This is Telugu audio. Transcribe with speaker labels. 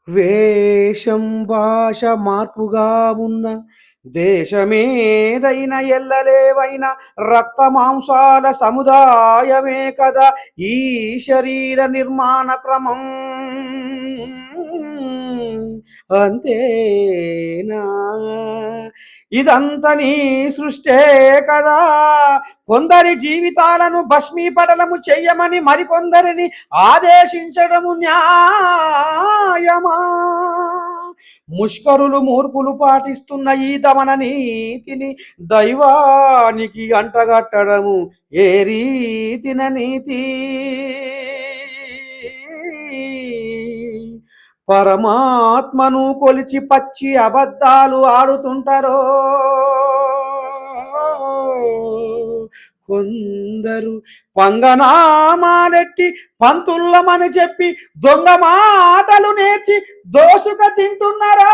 Speaker 1: వేషం భాష మార్పుగా ఉన్న దేశమేదైనా ఎల్లలేవైన రక్త మాంసాల సముదాయమే కదా ఈ శరీర నిర్మాణ క్రమం. అంతేనా? ఇదంతా నీ సృష్టే కదా. కొందరి జీవితాలను భస్మీపటలము చెయ్యమని మరికొందరిని ఆదేశించడము న్యాయమా? ముష్కరులు మూర్ఖులు పాటిస్తున్న ఈ దమన నీతిని దైవానికి అంటగట్టడము ఏ రీతిన నీతి? పరమాత్మను కొలిచి పచ్చి అబద్ధాలు ఆడుతుంటారో కొందరు. పంగనామాలెట్టి పంతుల్లమని చెప్పి దొంగ మాటలు నేర్చి దోసుక తింటున్నారా?